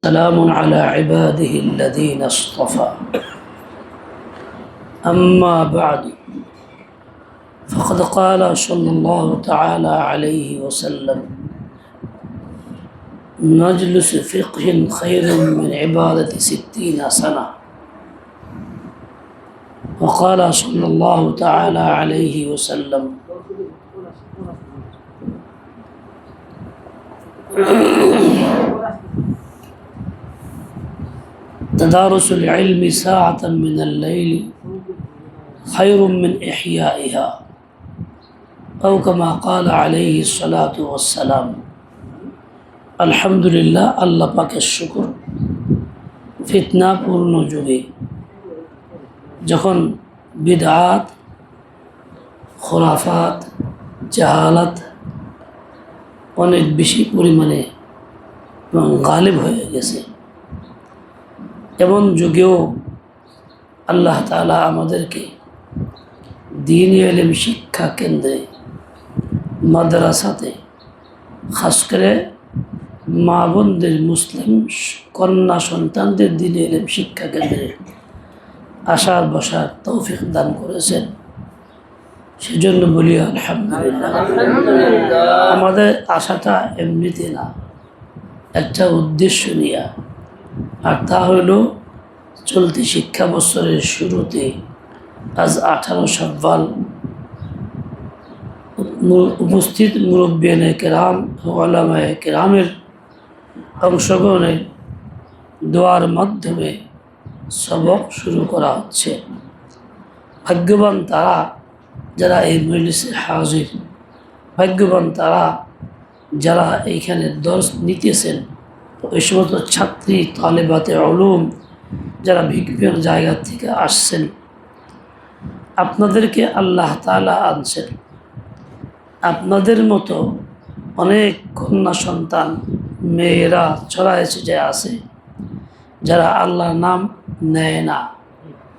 سلام على عباده الذين اصطفى أما بعد فقد قال صلى الله تعالى عليه وسلم مجلس فقه خير من عبادة 60 سنة وقال صلى الله تعالى عليه وسلم تدارس العلم ساعة من الليل خير من إحيائها أو كما قال عليه الصلاة والسلام الحمد لله আল্লাহ পাকের শুকর ফিতনাপূর্ণ যুগে যখন বিদআত খুরাফাত জাহালাত অনেক বেশি পরিমাণে গালিব হয়ে গেছে এমন যুগেও আল্লাহ তাআলা আমাদেরকে দ্বীনি ইলম শিক্ষা কেন্দ্রে মাদ্রাসাতে খাস করে মা বোনদের মুসলিম কন্যা সন্তানদের দ্বীনি ইলম শিক্ষা কেন্দ্রে আসার বসার তৌফিক দান করেছেন সেজন্য বলি আলহামদুলিল্লাহ। আমাদের আশাটা এমনিতে না, একটা উদ্দেশ্য নিয়ে, আর তা হইল চলতি শিক্ষা বছরের শুরুতে আজ 18 শাওয়াল উপস্থিত মুরব্বিয়ানে কেরাম উলামায়ে কেরামের অংশগ্রহণে দোয়ার মাধ্যমে সবক শুরু করা হচ্ছে। ভাগ্যবান তারা যারা এই মজলিসে হাজির, ভাগ্যবান তারা যারা এইখানে দর্স নিতেছেন, ওই সমস্ত ছাত্রী তালেবাতে উলুম যারা বিভিন্ন জায়গা থেকে আসছেন, আপনাদেরকে আল্লাহ তাআলা আনছেন। আপনাদের মতো অনেক কন্যা সন্তান মেয়েরা ছড়ায় ছিটায় আছে যারা আল্লাহর নাম নেয় না,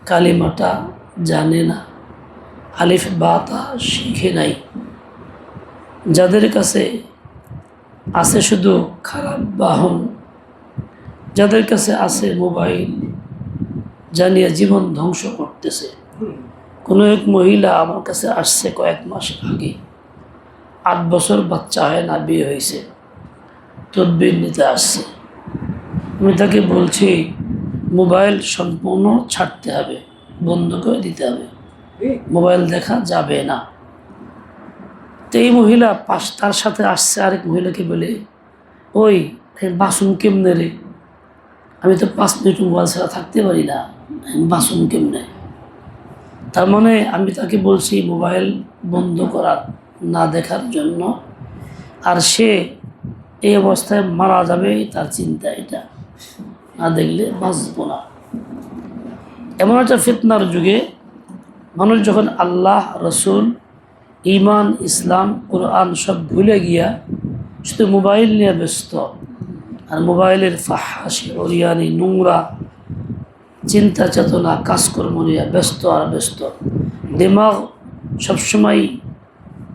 কালিমাটা জানে না, আলিফ বাতা শিখে নাই, যাদের কাছে আছে শুধু খারাপ বাহন, যাদের কাছে আছে মোবাইল জানিয়ে জীবন ধ্বংস করতেছে। কোনো এক মহিলা আমার কাছে আসছে কয়েক মাস আগে, 8 বছর বাচ্চা হয় না, বিয়ে হয়েছে, তদবির নিতে আসছে। আমি তাকে বলছি মোবাইল সম্পূর্ণ ছাড়তে হবে, বন্ধ করে দিতে হবে, মোবাইল দেখা যাবে না। তো এই মহিলা তার সাথে আসছে আরেক মহিলাকে বলে, ওই বাসুন কেমনে রে, আমি তো 5 মিনিট মোবাইল ছাড়া থাকতে পারি না, বাসুন কেমনে? তার মানে আমি তাকে বলছি মোবাইল বন্ধ করার, না দেখার জন্য, আর সে এই অবস্থায় মারা যাবে তার চিন্তা, এটা না দেখলে বাঁচব না। এমন একটা ফিতনার যুগে মানুষ যখন আল্লাহ, রসুল, ইমান, ইসলাম, কোরআন সব ভুলে গিয়া শুধু মোবাইল নিয়ে ব্যস্ত, আর মোবাইলের ফাহাশি ওরিয়ানি নোংরা চিন্তা চেতনা কাজকর্ম নিয়ে ব্যস্ত আর ব্যস্ত, দিমাগ সবসময়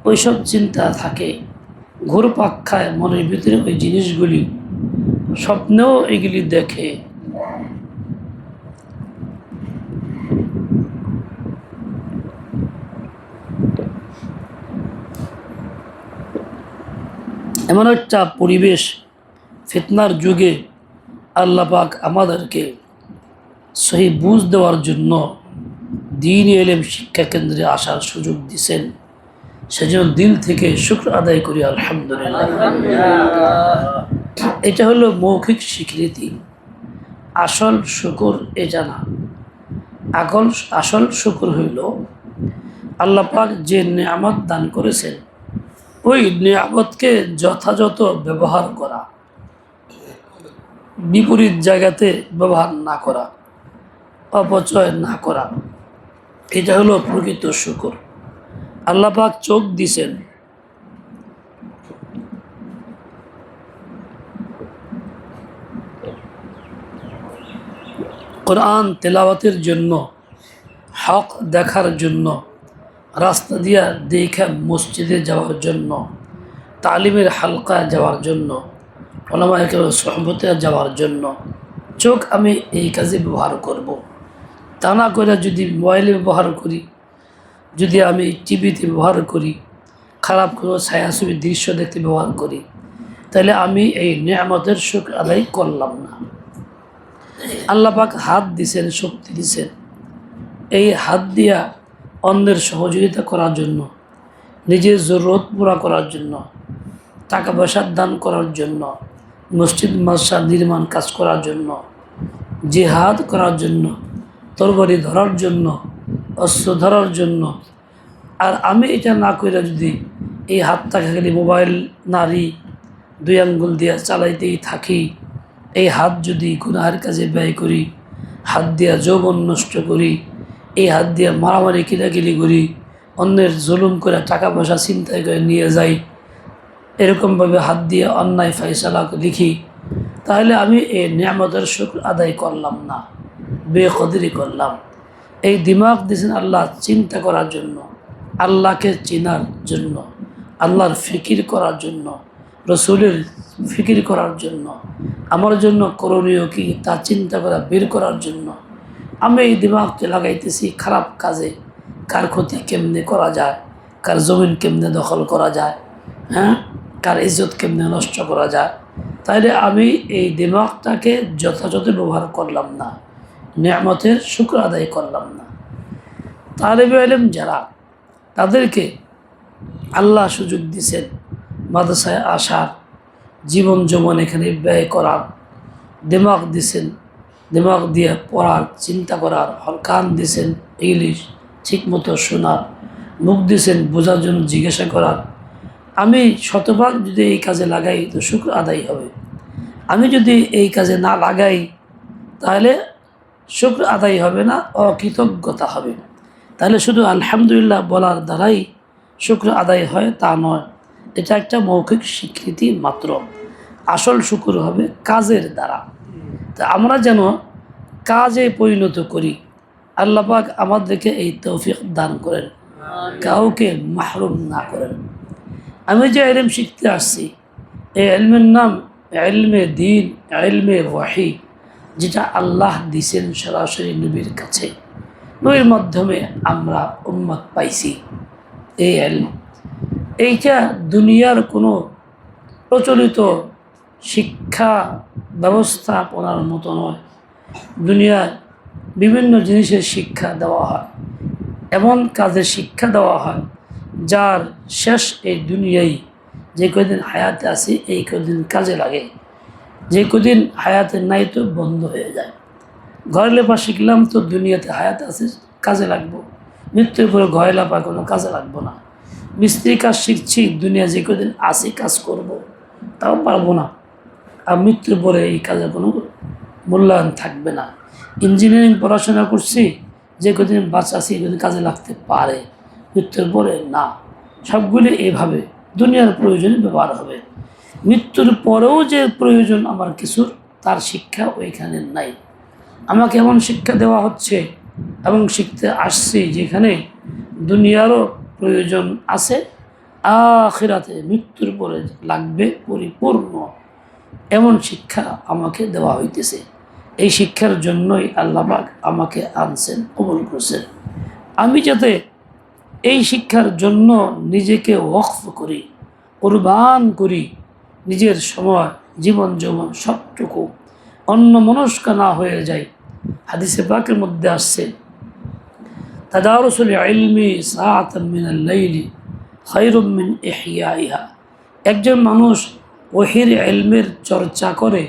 ওইসব চিন্তা থাকে, ঘুরপাক খায় মনের ভিতরে ওই জিনিসগুলি, স্বপ্নেও এগুলি দেখে। এমন একটা পরিবেশ ফিতনার যুগে আল্লাহ পাক আমাদেরকে সহি বুঝ দেওয়ার জন্য দ্বীনি ইলম শিক্ষা কেন্দ্রে আসার সুযোগ দিয়েছেন, সেজন্য দিল থেকে শুকর আদায় করি আলহামদুলিল্লাহ। এটা হলো মৌখিক স্বীকৃতি, আসল শুকর এটা না। আসল শুকর হইল আল্লাহ পাক যে নেয়ামত দান করেছেন ওই নিয়ামতকে যথাযথ ব্যবহার করা, বিপরীত জায়গাতে ব্যবহার না করা, অপচয় না করা, এটা হলো প্রকৃত শুকর। আল্লাহ পাক চোখ দিছেন, কোরআন তেলাওয়াতের জন্য, হক দেখার জন্য, রাস্তা দিয়া দেখা মসজিদে যাওয়ার জন্য, তালিমের হালকা যাওয়ার জন্য, ওলামা একেবারে সহবতে যাওয়ার জন্য চোখ আমি এই কাজে ব্যবহার করব। তা না করে যদি মোবাইলে ব্যবহার করি, যদি আমি টিভিতে ব্যবহার করি, খারাপ কোনো ছায়াছবি দৃশ্য দেখতে ব্যবহার করি, তাহলে আমি এই নিয়ামতের শুকর আদায় করলাম না। আল্লাহ পাক হাত দিছেন, শক্তি দিছেন, এই হাত দিয়া অন্যের সহযোগিতা করার জন্য, নিজের জরুরত পুরা করার জন্য, টাকা পয়সার দান করার জন্য, মসজিদ মাদ্রাসা নির্মাণ কাজ করার জন্য, জিহাদ করার জন্য, তরবারি ধরার জন্য, অস্ত্র ধরার জন্য। আর আমি এটা না করে যদি এই হাতটাকে খালি মোবাইল, নারী, দুই আঙ্গুল দিয়ে চালাইতেই থাকি, এই হাত যদি গুনাহের কাজে ব্যয় করি, হাত দিয়া যৌবন নষ্ট করি, এই হাত দিয়ে মারামারি কিলাকিলি করি, অন্যের জুলুম করে টাকা পয়সা ছিনতাই করে নিয়ে যাই, এরকমভাবে হাত দিয়ে অন্যায় ফাইসালা লিখি, তাহলে আমি এই নিয়ামতের শুকর আদায় করলাম না, বেকদরি করলাম। এই দিমাগ দিয়েছেন আল্লাহ চিন্তা করার জন্য, আল্লাহকে চেনার জন্য, আল্লাহর ফিকির করার জন্য, রসুলের ফিকির করার জন্য, আমার জন্য করণীয় কি তা চিন্তা করা বের করার জন্য আমি এই দিমাগকে লাগাইতেছি খারাপ কাজে। কার ক্ষতি কেমনে করা যায়, কার জমিন কেমনে দখল করা যায়, হ্যাঁ, কার ইজ্জত কেমনে নষ্ট করা যায়। তাইলে আমি এই দিমাগটাকে যথাযথ ব্যবহার করলাম না, নিয়ামতের শুকর আদায় করলাম না। তালেবে ইলম যারা, তাদেরকে আল্লাহ সুযোগ দিয়েছেন মাদ্রাসায় আসার, জীবন যৌবন এখানে ব্যয় করার, দিমাগ দিছেন, দিমাগ দিয়ে পড়ার, চিন্তা করার, কান দিছেন ইংলিশ ঠিকমতো শোনার, মুখ দিছেন বোঝার জন্য, জিজ্ঞাসা করার। আমি শতভাগ যদি এই কাজে লাগাই তো শুকর আদায় হবে। আমি যদি এই কাজে না লাগাই তাহলে শুকর আদায় হবে না, অকৃতজ্ঞতা হবে। তাহলে শুধু আলহামদুলিল্লাহ বলার দ্বারাই শুকর আদায় হয় তা নয়, এটা একটা মৌখিক স্বীকৃতি মাত্র। আসল শুকর হবে কাজের দ্বারা। তা আমরা যেন কাজে পরিণত করি। আল্লাহ পাক আমাদেরকে এই তৌফিক দান করেন, কাউকে মাহরুম না করেন। আমি যে ইলম শিখতে আসছি, এই ইলমের নাম ইলমে দ্বীন, ইলমে ওয়াহি, যেটা আল্লাহ দিছেন সরাসরি নবীর কাছে, নবীর মাধ্যমে আমরা উম্মত পাইছি। এই ইলম, এইটা দুনিয়ার কোনো প্রচলিত শিক্ষা ব্যবস্থাপনার মতো নয়। দুনিয়ার বিভিন্ন জিনিসের শিক্ষা দেওয়া হয়, এমন কাজের শিক্ষা দেওয়া হয় যার শেষ এই দুনিয়ায়। যে কদিন হায়াতে আসি এই কদিন কাজে লাগে, যে কদিন হায়াতে নাই তো বন্ধ হয়ে যায়। ঘরে লেপা শিখলাম তো দুনিয়াতে হায়াতে আসে কাজে লাগবো, মৃত্যুর পরে ঘরে লেপা কোনো কাজে লাগবো না। মিস্ত্রি কাজ শিখছি, দুনিয়া যে কদিন আসি কাজ করব, তাও পারবো না, আর মৃত্যুর পরে এই কাজের কোনো মূল্যায়ন থাকবে না। ইঞ্জিনিয়ারিং পড়াশোনা করছি, যে কদিন বাচ্চা আছে কদিন কাজে লাগতে পারে, মৃত্যুর পরে না। সবগুলি এইভাবে দুনিয়ার প্রয়োজনে ব্যবহার হবে। মৃত্যুর পরেও যে প্রয়োজন আমার কিছুর, তার শিক্ষা ওইখানে নাই। আমাকে এমন শিক্ষা দেওয়া হচ্ছে এবং শিখতে আসছি যেখানে দুনিয়ারও প্রয়োজন আছে, আখিরাতে মৃত্যুর পরে লাগবে পরিপূর্ণ, এমন শিক্ষা আমাকে দেওয়া হইতেছে। এই শিক্ষার জন্যই আল্লাহ পাক আমাকে আনছেন, কবুল করছেন। আমি যাতে এই শিক্ষার জন্য নিজেকে ওয়াকফ করি, কুরবান করি, নিজের সময়, জীবন যৌবন সবটুকু অন্যমনস্ক না হয়ে যায়। হাদিসে পাকের মধ্যে আসছে, তাদারুসুল ইলমি সাআতান মিনাল লাইলি খায়রুম মিন ইহইয়াইহা। একজন মানুষ ওহির ইলমের চর্চা করে,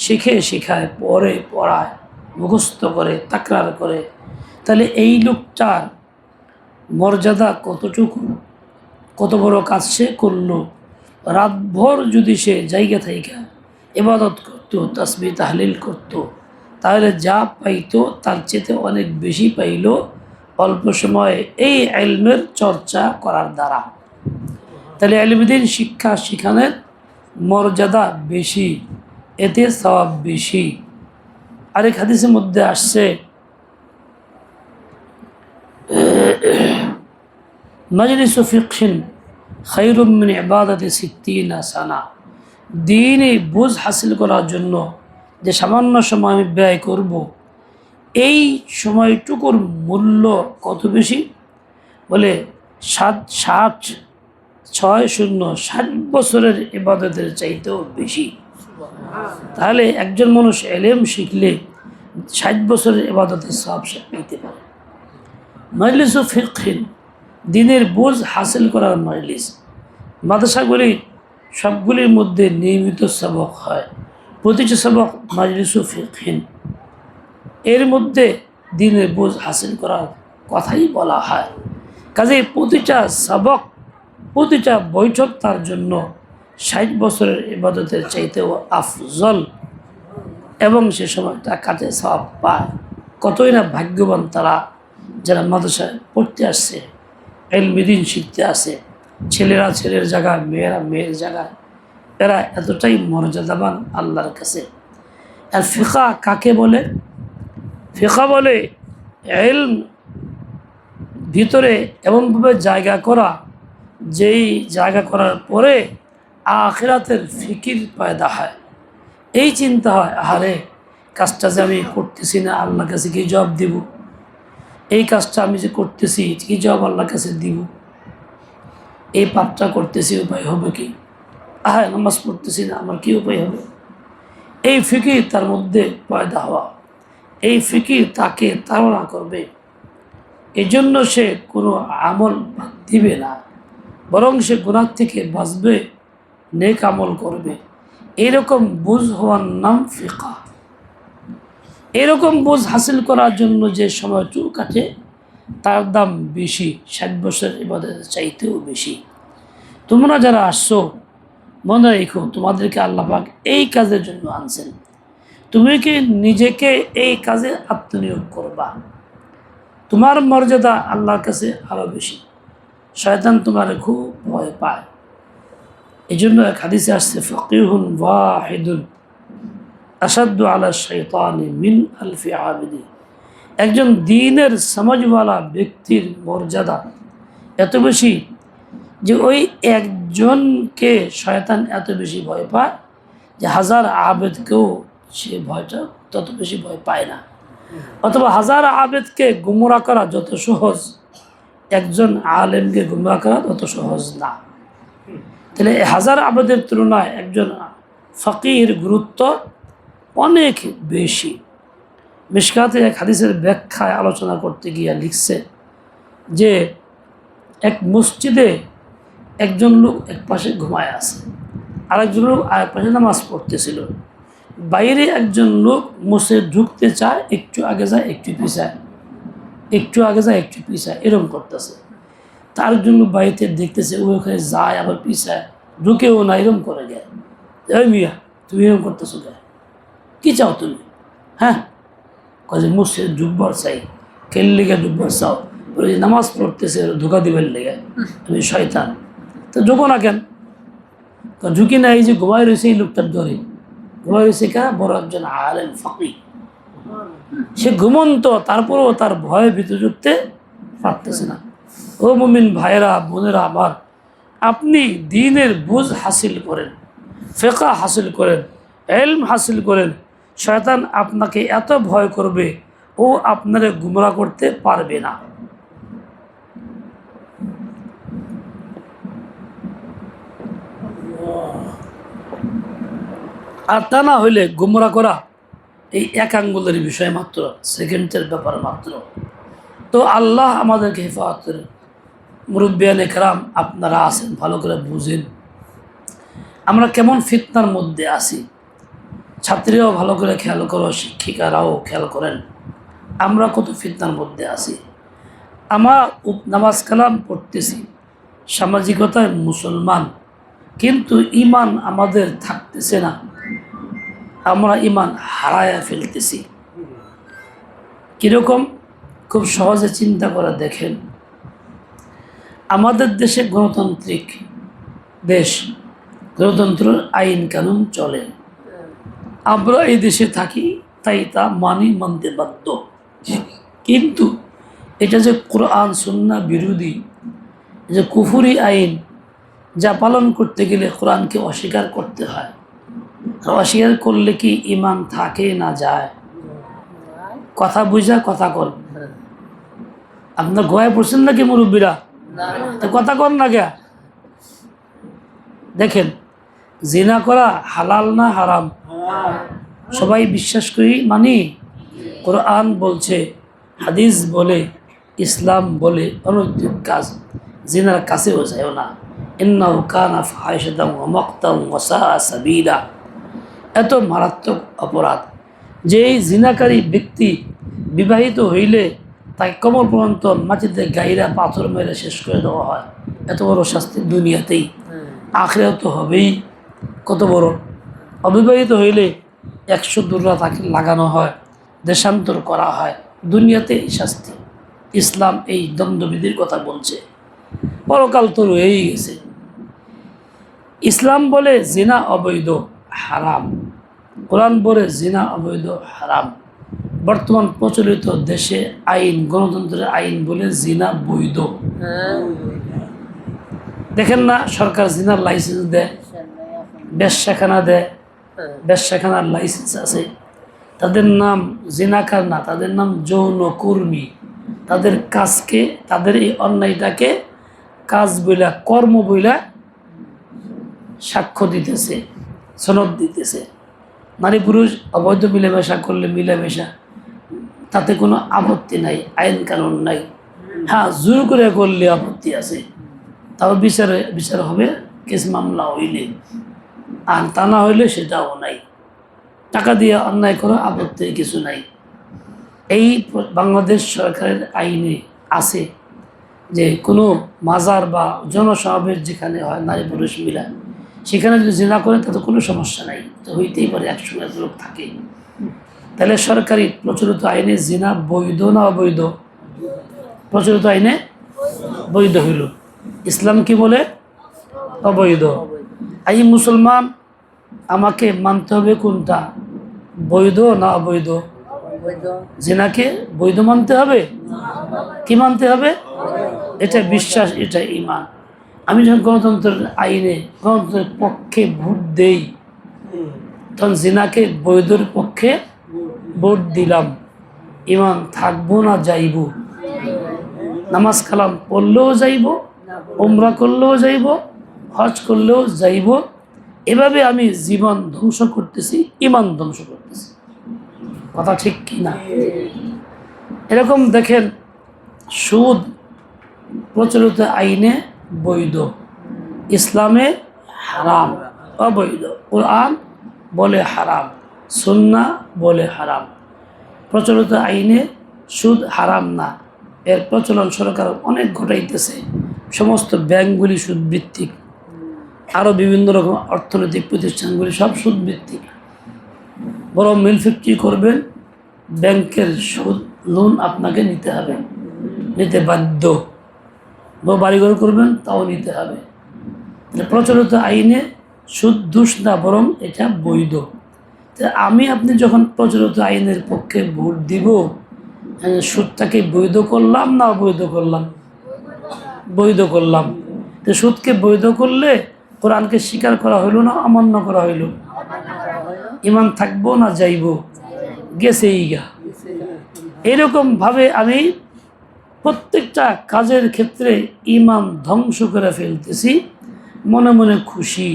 শিখে শিখায়, পড়ে পড়ায়, মুখস্থ করে, তাকরার করে, তাহলে এই লোকটার মর্যাদা কতটুকু, কত বড় কাজ সে করলো। রাতভর যদি সে জায়গা থাইকা ইবাদত করতো, তাসবিহ তাহলিল করতো, তাহলে যা পাইতো তার চেয়ে অনেক বেশি পাইল অল্প সময়ে এই ইলমের চর্চা করার দ্বারা। তাহলে ইলমুদ্দিন শিক্ষা শিখানোর মর্যাদা বেশি, এতে সওয়াব বেশি। আরেক হাদিসের মধ্যে আসছে, মাজলিসু ফিকহিন খায়রুম মিন ইবাদাতি 60 সানা। দিনই বুঝ হাসিল করার জন্য যে সামান্য সময় আমি ব্যয় করব, এই সময়টুকুর মূল্য কত বেশি? বলে 60 বছরের ইবাদতের চাইতেও বেশি। তাহলে একজন মানুষ এলেম শিখলে 60 বছরের ইবাদতের সব সে পেতে পারে। মজলিস ও ফিকহিন, দিনের বোঝ হাসিল করার মজলিস। মাদ্রাসাগুলি সবগুলির মধ্যে নিয়মিত সবক হয়, প্রতিটি সবক মজলিস ও ফিকহিন, এর মধ্যে দিনের বোঝ হাসিল করার কথাই বলা হয়। কাজে প্রতিটা সবক, প্রতিটা বৈঠক তার জন্য 60 বছরের ইবাদতের চাইতেও আফজল, এবং সে সময়টা কাজে সওয়াব পায়। কতই না ভাগ্যবান তারা যারা মাদ্রাসায় পড়তে আসছে, ইলম দ্বীন শিখতে আসে, ছেলেরা ছেলের জায়গায়, মেয়েরা মেয়ের জায়গায়, এরা এতটাই মর্যাদাবান আল্লাহর কাছে। আর ফিকা কাকে বলে? ফিকা বলে ইলম ভিতরে এমনভাবে জায়গা করা, যেই জায়গা করার পরে আখিরাতের ফিকির পয়দা হয়। এই চিন্তা হয়, আহারে কাজটা যে আমি করতেছি না, আল্লাহর কাছে কি জবাব দিব? এই কাজটা আমি যে করতেছি, কি জবাব আল্লাহর কাছে দিব? এই পাপটা করতেছি, উপায় হবে কি? আহারে নামাজ পড়তেছি না, আমার কি উপায় হবে? এই ফিকির তার মধ্যে পয়দা হওয়া, এই ফিকির তাকে তাড়না করবে। এই জন্য সে কোনো আমল বাদ দিবে না, বরং সে গুনাহ থেকে বাঁচবে, নেক আমল করবে। এরকম বুঝ হওয়ার নাম ফিকা। এরকম বুঝ হাসিল করার জন্য যে সময়টুকু কাটে তার দাম বেশি, 60 বছরের ইবাদতের চাইতেও বেশি। তোমরা যারা আসছো, মনে রেখো তোমাদেরকে আল্লাহ পাক এই কাজের জন্য আনছেন। তুমি কি নিজেকে এই কাজে আত্মনিয়োগ করবা? তোমার মর্যাদা আল্লাহর কাছে আরও বেশি। শয়তান তোমার খুব ভয় পায়। এই জন্য এক হাদিসে আসছে, ফকিহুন ওয়াহিদুন আসাদ্দু আলা শাইতানি মিন আলফি আবিদি। একজন দ্বীনের সমাজওয়ালা ব্যক্তির মর্যাদা এত বেশি যে ওই একজনকে শয়তান এত বেশি ভয় পায় যে 1000 আবেদকেও সে ভয়টা তত বেশি ভয় পায় না। অথবা 1000 আবেদকে গুমরা করা যত সহজ, একজন আলেমকে গুমরা করা তত সহজ না। তাহলে 1000 আবেদের তুলনায় একজন ফকির গুরুত্ব অনেক বেশি। মিশকাতে এক হাদিসের ব্যাখ্যায় আলোচনা করতে গিয়ে লিখছে যে এক মসজিদে একজন লোক এক পাশে ঘুমায় আছে, আরেকজন লোক আরেক পাশে নামাজ পড়তেছিল। বাইরে একজন লোক মসজিদে ঢুকতে চায়, একটু আগে যায় একটু পিছায়, একটু আগে যায় একটু পিছায়, এরকম করতেছে। তার জন্য বাড়িতে দেখতেছে ওই ওখানে যায় আবার পিছায়, ঢুকেও না, এরকম করে গেয়। এই মিয়া, তুমি এরকম করতেছো গে? কী চাও তুমি? হ্যাঁ, কাজে মসজিদে ঢুকবার চাই। কেন লেগে ঢুকবার চাও? বলে যে নামাজ পড়তেছে, ধোকা দিবেন লেগে, তুমি শয়তান। তো ঢুকো না কেন? ঢুকি না, এই যে ঘুমাই রয়েছে এই লোকটার ধরে। ঘুমাই রয়েছে কেন? বড় একজন আলেম ফাকি, সে ঘুমন্ত, তারপরেও তার ভয়ে ভিতরে ঢুকতে পারতেছে না। ও মুমিন ভাইয়েরা, বোনেরা আমার, আপনি দ্বীনের বুঝ হাসিল করেন, ফিকহ হাসিল করেন, ইলম হাসিল করেন। শয়তান আপনাকে এত ভয় করবে, ও আপনারে গুমরা করতে পারবে না। আর তা না হইলে গুমরা করা এই এক আঙ্গুলের বিষয় মাত্র, সেকেন্ডের ব্যাপার মাত্র। তো আল্লাহ আমাদেরকে হেফাজত করেন। মুরব্বিয়ান একরাম আপনারা আছেন, ভালো করে বুঝেন আমরা কেমন ফিতনার মধ্যে আছি। ছাত্রীরাও ভালো করে খেয়াল করো, শিক্ষিকারাও খেয়াল করেন আমরা কত ফিতনার মধ্যে আছি। আমরা নামাজ কালাম পড়তেছি, সামাজিকতায় মুসলমান, কিন্তু ইমান আমাদের থাকতেছে না, আমরা ইমান হারায়া ফেলতেছি। কীরকম? খুব সহজে চিন্তা করে দেখেন। আমাদের দেশে গণতান্ত্রিক দেশ, গণতন্ত্রের আইন কানুন চলে, আমরা এই দেশে থাকি, তাই তা মানতে বাধ্য। কিন্তু এটা যে কোরআন সুন্নাহ বিরোধী, যে কুফরি আইন, যা পালন করতে গেলে কোরআনকে অস্বীকার করতে হয়, আর অস্বীকার করলে কি ইমান থাকে না যায়? কথা বুঝা কথা কর। আপনার গোয়ায় পড়ছেন নাকি মুরব্বীরা? তো কথা কর না কে? দেখেন, জিনা করা হালাল না হারাম? সবাই বিশ্বাস করি মানি। কোরআন বলছে, হাদিস বলে, ইসলাম বলে অনৈতিক কাজ, জিনার কাছেও যায়ও না। ইন্নাহু কানা ফাহিশাতান ওয়া মাকতান ওয়া সাআ সাবিলা। এত মারাত্মক অপরাধ যে এই জিনাকারী ব্যক্তি বিবাহিত হইলে তাকে কমর পর্যন্ত মাটিতে গাইরা পাথর মেরে শেষ করে দেওয়া হয়। এত বড় শাস্তি দুনিয়াতেই, আখিরাতে তো হবেই। কত বড়! অবিবাহিত হইলে 100 দুর্রা তাকে লাগানো হয়, দেশান্তর করা হয়, দুনিয়াতে এই শাস্তি। ইসলাম এই দ্বন্দ্ববিধির কথা বলছে, পরকাল তো রয়েই গেছে। ইসলাম বলে জিনা অবৈধ, হারাম। কোরআন বলে জিনা অবৈধ, হারাম। বর্তমান প্রচলিত দেশে আইন, গণতন্ত্রের আইন বলে জিনা বৈধ। দেখেন না, সরকার জিনার লাইসেন্স দেয়, বেশ্যাখানা দেয়, বেশ্যাখানার লাইসেন্স আছে। তাদের নাম জিনাকার না, তাদের নাম যৌনকর্মী। তাদের কাজকে, তাদের এই অন্যায়টাকে কাজ বইলা, কর্ম বইলা সাক্ষ্য দিতেছে, সনদ দিতেছে। নারী পুরুষ অবৈধ মিলেমিশা করলে মিলেমিশা, তাতে কোনো আপত্তি নাই, আইন কানুন নাই। হ্যাঁ, জোর করে করলে আপত্তি আছে, তাও বিচার হবে কেস মামলা হইলে। আর তা না হইলে সেটাও নাই। টাকা দিয়ে অন্যায় করা আপত্তির কিছু নাই। এই বাংলাদেশ সরকারের আইনে আছে যে কোনো মাজার বা জনসমাবেশ যেখানে হয় নারী পুরুষ মিলা, সেখানে যদি জিনা করে তাতে কোনো সমস্যা নাই, তো হইতেই পারে, একসঙ্গে লোক থাকে। তাহলে সরকারি প্রচলিত আইনে জিনা বৈধ না অবৈধ? প্রচলিত আইনে বৈধ হইল। ইসলাম কি বলে? অবৈধ। এই মুসলমান, আমাকে মানতে হবে কোনটা, বৈধ না অবৈধ? জিনাকে বৈধ মানতে হবে। কি মানতে হবে? এটা বিশ্বাস, এটা ঈমান। আমি যখন গণতন্ত্রের আইনে গণতন্ত্রের পক্ষে ভোট দেই, তখন জিনাকে বৈধর পক্ষে ভোট দিলাম। ঈমান থাকবো না যাইব? নামাজ কালাম পড়লেও যাইব, উমরা করলেও যাইব, হজ করলেও যাইব। এভাবে আমি জীবন ধ্বংস করতেছি, ঈমান ধ্বংস করতেছি। কথা ঠিক কি না? এরকম দেখেন, সুদ প্রচলিত আইনে বৈধ, ইসলামে হারাম, অবৈধ। কোরআন বলে হারাম, সুন্নাহ বলে হারাম। প্রচলিত আইনে সুদ হারাম না, এর প্রচলন সরকার অনেক ঘটাইতেছে। সমস্ত ব্যাংকগুলি সুদভিত্তিক, আরও বিভিন্ন রকম অর্থনৈতিক প্রতিষ্ঠানগুলি সব সুদভিত্তিক। বড় মিল ফ্যাক্টরি করবেন, ব্যাংকের সুদ লোন আপনাকে নিতে হবে, নিতে বাধ্য। বড় বাড়িঘর করবেন, তাও নিতে হবে। প্রচলিত আইনে সুদ দোষ না, বরং এটা বৈধ। আমি আপনি যখন প্রচলিত আইনের পক্ষে ভোট দিব, সুদটাকে বৈধ করলাম না অবৈধ করলাম? বৈধ করলাম। তো সুদকে বৈধ করলে কোরআনকে স্বীকার করা হইল না অমান্য করা হইল? ঈমান থাকবো না যাইব? গেছেই গা। এরকমভাবে আমি প্রত্যেকটা কাজের ক্ষেত্রে ঈমান ধ্বংস করে ফেলতেছি। মনে মনে খুশি,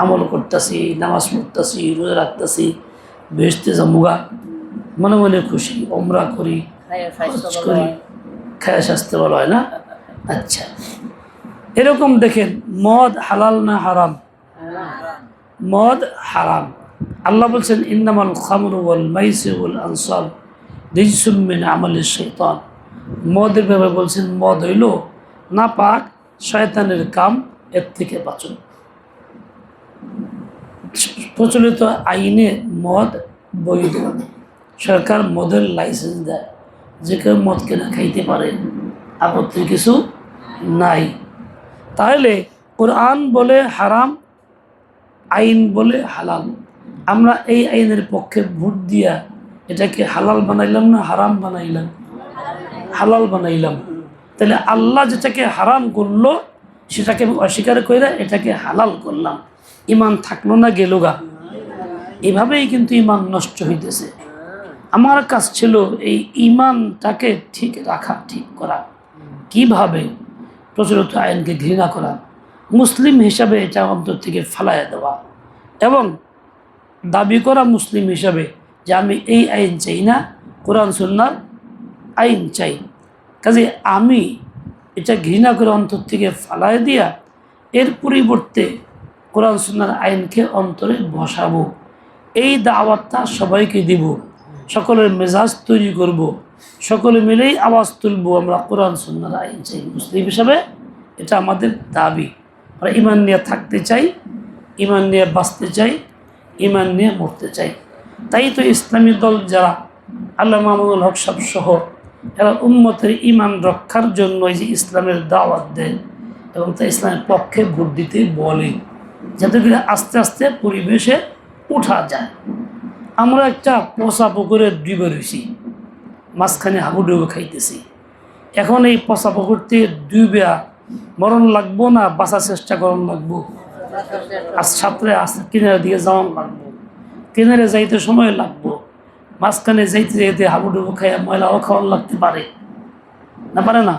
আমল করতেছি, নামাজ পড়তেছি, রোজা রাখতেছি, বেহেশতে যামুগা, মনে মনে খুশি, উমরা করি, হজ করি, খায়া স্বাস্থ্য ভালো হয় না? আচ্ছা, এরকম দেখেন, মদ হালাল না হারাম? মদ হারাম। আল্লাহ বলছেন, ইন্নামাল খামরু ওয়াল মাইসির ওয়াল আনসাব রিজসুম মিন আমালিশ শাইতান। মদের ব্যাপারে বলছেন, মদ হইল নাপাক, শয়তানের কাম, এর থেকে বাঁচুন। প্রচলিত আইনে মদ বৈধ, সরকার মদের লাইসেন্স দেয়, যে কেউ মদ কেনা খাইতে পারে, আপত্তির কিছু নাই। তাহলে কোরআন বলে হারাম, আইন বলে হালাল। আমরা এই আইনের পক্ষে ভোট দিয়া এটাকে হালাল বানাইলাম না হারাম বানাইলাম? হালাল বানাইলাম। তাহলে আল্লাহ যেটাকে হারাম করলো সেটাকে আমি অস্বীকার করে এটাকে হালাল করলাম। ইমান থাকলো না গেল গা। এভাবেই কিন্তু ইমান নষ্ট হইতেছে। আমার কাজ ছিল এই ইমানটাকে ঠিক রাখা, ঠিক করা। কিভাবে? প্রচলিত আইনকে ঘৃণা করা, মুসলিম হিসাবে এটা অন্তর থেকে ফালাইয়া দেওয়া, এবং দাবি করা মুসলিম হিসাবে যে আমি এই আইন চাই না, কোরআন সুন্নাহর আইন চাই। কাজে আমি এটা ঘৃণা করে অন্তর থেকে ফালাই দিয়া এর পরিবর্তে কোরআন সুন্নাহর আইনকে অন্তরে বসাবো। এই দাওয়াতটা সবাইকে দিব, সকলের মেজাজ তৈরি করব, সকলে মিলেই আওয়াজ তুলব আমরা কোরআন সুন্নাহর আইন চাই মুসলিম হিসাবে। এটা আমাদের দাবি। আমরা ইমান নিয়ে থাকতে চাই, ইমান নিয়ে বাঁচতে চাই, ইমান নিয়ে মরতে চাই। তাই তো ইসলামী দল যারা আল্লামা মামুনুল হক সাহেব সহ এরা উম্মতের ইমান রক্ষার জন্য এই যে ইসলামের দাওয়াত দেয় এবং তা ইসলামের পক্ষে ভোট দিতে বলে, যাতে করে আস্তে আস্তে পরিবেশে উঠা যায়। আমরা একটা পচা পুকুরে ডুবে রয়েছি, মাঝখানে হাবুডুবু খাইতেছি। এখন এই পচা পুকুরতে ডুবে মরণ লাগবো না বাঁচার চেষ্টা করন লাগবো? আর ছাত্রে কিনারে দিকে যাওয়ান লাগবো, কিনারে যাইতে সময় লাগবো, মাঝখানে যাইতে যাইতে হাবুডুবু খাইয়া ময়লাও খাওয়ান লাগতে পারে না? পারে না?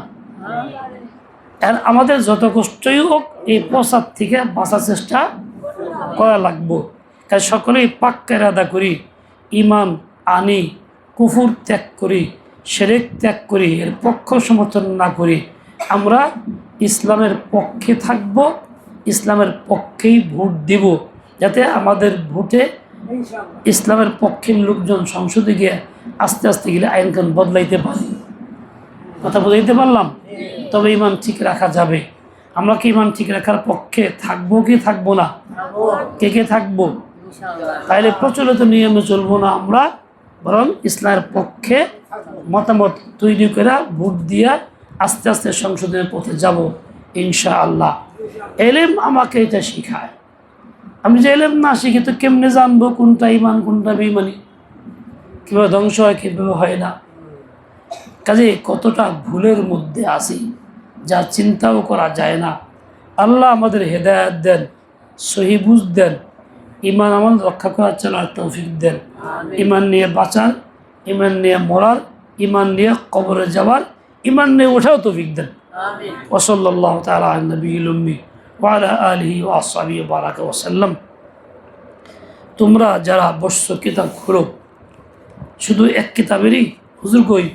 আর আমাদের যত কষ্টই হোক এই পচার থেকে বাঁচার চেষ্টা করা লাগবো। কারণ সকলেই পাক্কা ইরাদা করি, ইমান আনি, কুফুর ত্যাগ করি, শিরক ত্যাগ করি, এর পক্ষ সমর্থন না করি। আমরা ইসলামের পক্ষে থাকব, ইসলামের পক্ষেই ভোট দিব, যাতে আমাদের ভোটে ইসলামের পক্ষের লোকজন সংসদে গিয়ে আস্তে আস্তে গেলে আইনকানুন বদলাইতে পারি। কথা বুঝাইতে পারলাম? তবে ইমান ঠিক রাখা যাবে। আমরা কি ইমান ঠিক রাখার পক্ষে থাকবো কি থাকবো না? কে কে থাকবো? তাইলে প্রচলিত নিয়মে চলবো না আমরা, বরং ইসলামের পক্ষে মতামত তৈরি করে ভোট দিয়া আস্তে আস্তে সংশোধনের পথে যাব ইনশাআল্লাহ। এলেম আমাকে এটা শিখায়। আমি যে এলেম না শিখি তো কেমনে জানবো কোনটা ইমান কোনটা বেঈমানি, কীভাবে ধ্বংস হয় কীভাবে হয় না। কাজে কতটা ভুলের মধ্যে আছি যা চিন্তাও করা যায় না। আল্লাহ আমাদের হেদায়েত দেন, সহি বুঝ দেন, ইমান আমল রক্ষা করার চলার তৌফিক দেন, ইমান নিয়ে বাঁচার, ইমান নিয়ে মরার, ইমান নিয়ে কবরে যাওয়ার, ইমান নিয়ে ওঠাও তৌফিক দেন। ওয়াসাল্লাল্লাহু তাআলা আলা নবিয়িল উম্মি ওয়া আলা আলিহি ওয়া আসহাবিহি বারাকা ওয়া সাল্লাম। তোমরা যারা বসছো কিতাব খুলো, শুধু এক কিতাবেরই হুজুর কই